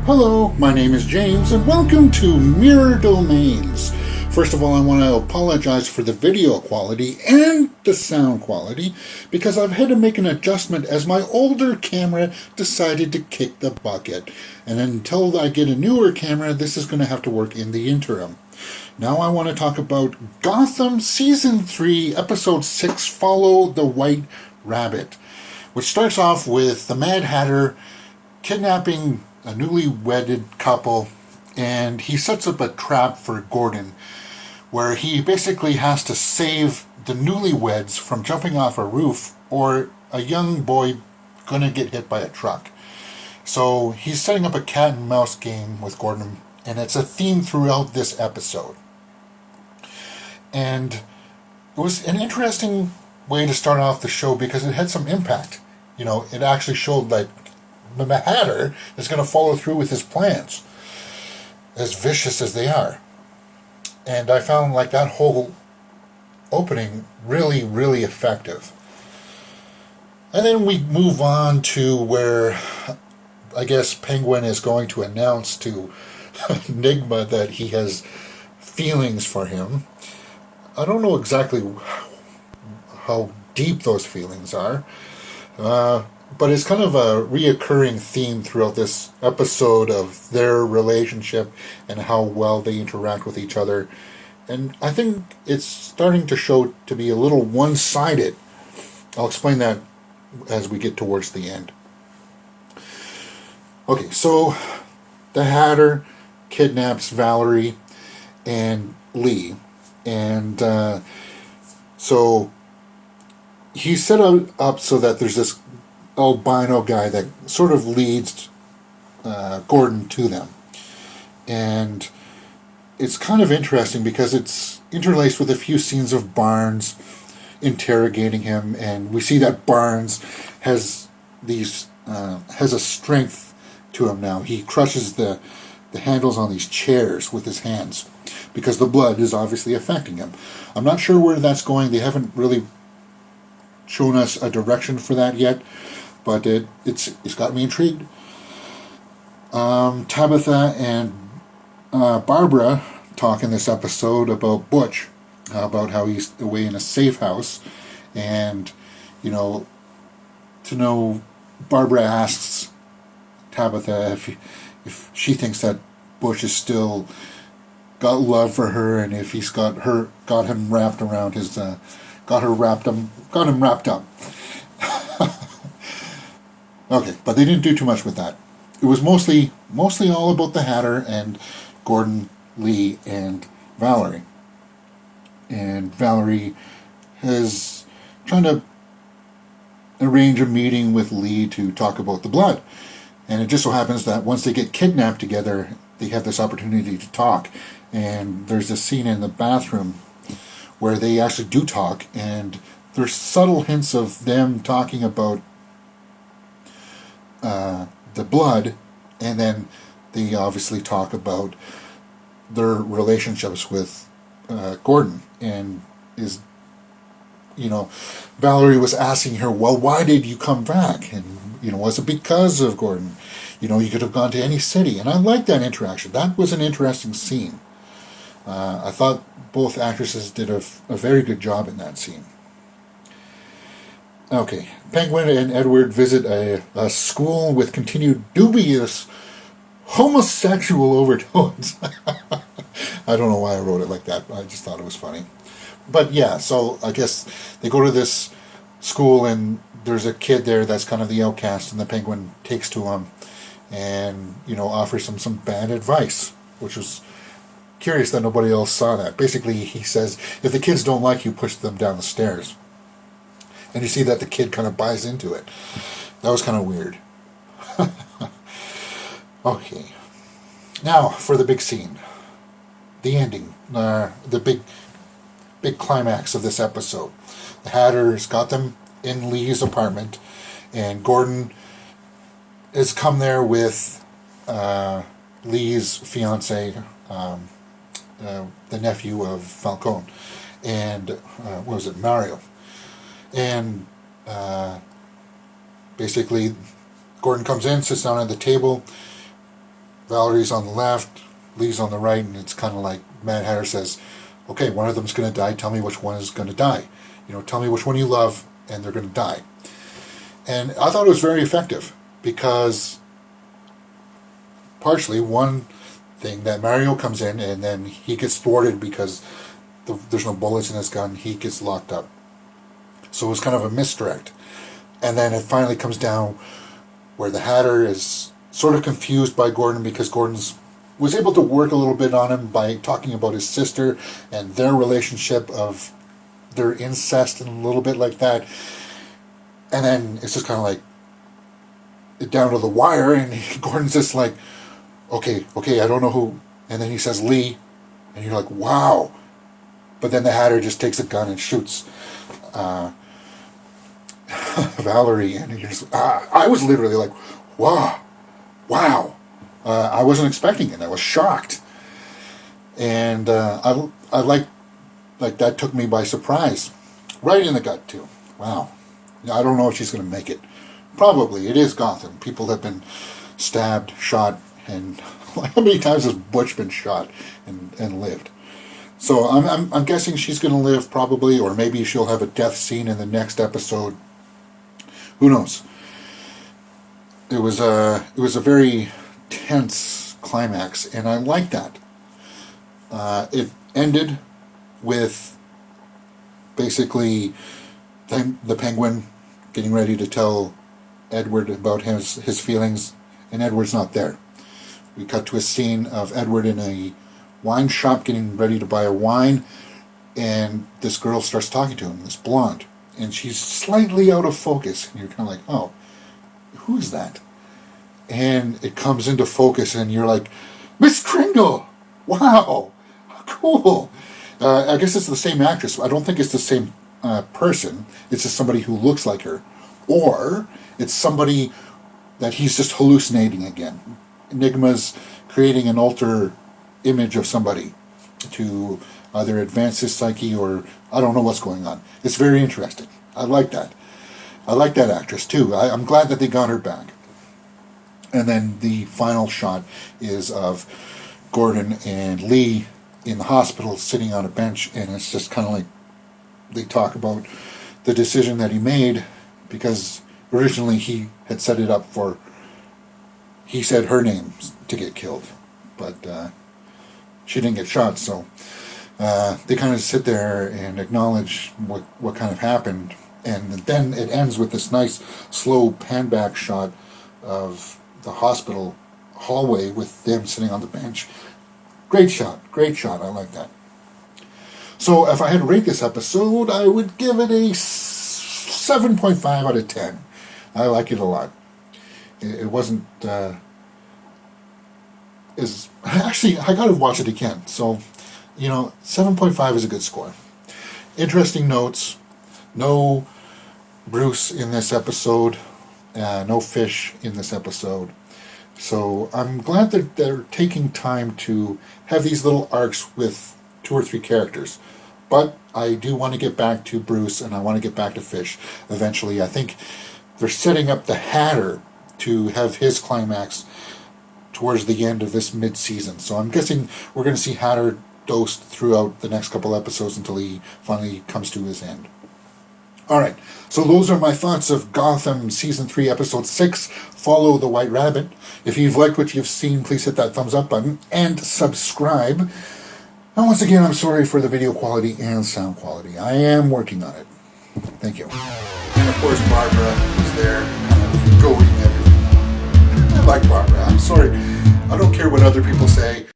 Hello, my name is James, and welcome to Mirror Domains. First of all, I want to apologize for the video quality and the sound quality, because I've had to make an adjustment as my older camera decided to kick the bucket. And until I get a newer camera, this is going to have to work in the interim. Now I want to talk about Gotham Season 3, Episode 6, Follow the White Rabbit, which starts off with the Mad Hatter kidnapping a newly wedded couple, and he sets up a trap for Gordon, where he basically has to save the newlyweds from jumping off a roof or a young boy gonna get hit by a truck. So he's setting up a cat and mouse game with Gordon, and it's a theme throughout this episode. And it was an interesting way to start off the show because it had some impact. You know, it actually showed like the Hatter is going to follow through with his plans, as vicious as they are. And I found like that whole opening really, really effective. And then we move on to where I guess Penguin is going to announce to Enigma that he has feelings for him. I don't know exactly how deep those feelings are. But it's kind of a reoccurring theme throughout this episode of their relationship and how well they interact with each other. And I think it's starting to show to be a little one-sided. I'll explain that as we get towards the end. Okay, so the Hatter kidnaps Valerie and Lee. And so he's set up so that there's this albino guy that sort of leads Gordon to them. And it's kind of interesting because it's interlaced with a few scenes of Barnes interrogating him, and we see that Barnes has a strength to him now. He crushes the handles on these chairs with his hands because the blood is obviously affecting him. I'm not sure where that's going. They haven't really shown us a direction for that yet, but it's got me intrigued. Tabitha and Barbara talk in this episode about Butch, about how he's away in a safe house, and Barbara asks Tabitha if she thinks that Butch is still got love for her, and if he's got him wrapped around his got him wrapped up. Okay, but they didn't do too much with that. It was mostly all about the Hatter and Gordon, Lee, and Valerie. And Valerie is trying to arrange a meeting with Lee to talk about the blood. And it just so happens that once they get kidnapped together, they have this opportunity to talk. And there's this scene in the bathroom where they actually do talk, and there's subtle hints of them talking about the blood, and then they obviously talk about their relationships with Gordon, and Valerie was asking her, well, why did you come back? And was it because of Gordon? You could have gone to any city. And I liked that interaction. That was an interesting scene. I thought both actresses did a very good job in that scene. Okay, Penguin and Edward visit a school with continued dubious homosexual overtones. I don't know why I wrote it like that. I just thought it was funny. But yeah, so I guess they go to this school, and there's a kid there that's kind of the outcast, and the Penguin takes to him and offers him some bad advice, which was curious that nobody else saw that. Basically, he says, if the kids don't like you, push them down the stairs. And you see that the kid kind of buys into it. That was kind of weird. Okay. Now, for the big scene. The ending. The big climax of this episode. The Hatter's got them in Lee's apartment, and Gordon has come there with Lee's fiance, the nephew of Falcone, and Mario. And basically, Gordon comes in, sits down at the table, Valerie's on the left, Lee's on the right, and it's kind of like Mad Hatter says, okay, one of them's going to die, tell me which one is going to die. Tell me which one you love, and they're going to die. And I thought it was very effective, because partially one thing that Mario comes in and then he gets thwarted because there's no bullets in his gun, he gets locked up. So it was kind of a misdirect. And then it finally comes down where the Hatter is sort of confused by Gordon, because Gordon's was able to work a little bit on him by talking about his sister and their relationship, of their incest and a little bit like that. And then it's just kind of like down to the wire, and Gordon's just like, okay, I don't know who. And then he says Lee, and you're like, wow. But then the Hatter just takes a gun and shoots Valerie, and you're just, I was literally like, wow. I wasn't expecting it. I was shocked, and I like that took me by surprise, right in the gut too. Wow. I don't know if she's going to make it. Probably. It is Gotham. People have been stabbed, shot, and how many times has Butch been shot and lived? So I'm guessing she's going to live, probably, or maybe she'll have a death scene in the next episode. Who knows? It was a very tense climax, and I like that. It ended with basically the Penguin getting ready to tell Edward about his feelings, and Edward's not there. We cut to a scene of Edward in a wine shop getting ready to buy a wine, and this girl starts talking to him, this blonde, and she's slightly out of focus, and you're kind of like, oh, who's that? And it comes into focus, and you're like, Miss Kringle! Wow! Cool! I guess it's the same actress. I don't think it's the same person. It's just somebody who looks like her. Or it's somebody that he's just hallucinating again. Enigma's creating an alter image of somebody to either advance his psyche, or I don't know what's going on. It's very interesting. I like that. I like that actress too. I'm glad that they got her back. And then the final shot is of Gordon and Lee in the hospital sitting on a bench, and it's just kind of like they talk about the decision that he made, because originally he had set it up for, he said her name to get killed, but she didn't get shot, so they kind of sit there and acknowledge what kind of happened, and then it ends with this nice slow pan back shot of the hospital hallway with them sitting on the bench. Great shot, I like that. So if I had to rate this episode, I would give it a 7.5 out of 10. I like it a lot. It wasn't actually, I gotta watch it again. So, 7.5 is a good score. Interesting notes. No Bruce in this episode. No Fish in this episode. So I'm glad that they're taking time to have these little arcs with 2 or 3 characters. But I do want to get back to Bruce, and I want to get back to Fish eventually. I think they're setting up the Hatter to have his climax towards the end of this mid-season. So I'm guessing we're going to see Hatter dosed throughout the next couple episodes until he finally comes to his end. Alright, so those are my thoughts of Gotham Season 3, Episode 6, Follow the White Rabbit. If you've liked what you've seen, please hit that thumbs up button and subscribe. And once again, I'm sorry for the video quality and sound quality. I am working on it. Thank you. And of course, Barbara is there, kind of goading everything on. I like Barbara. I'm sorry. I don't care what other people say.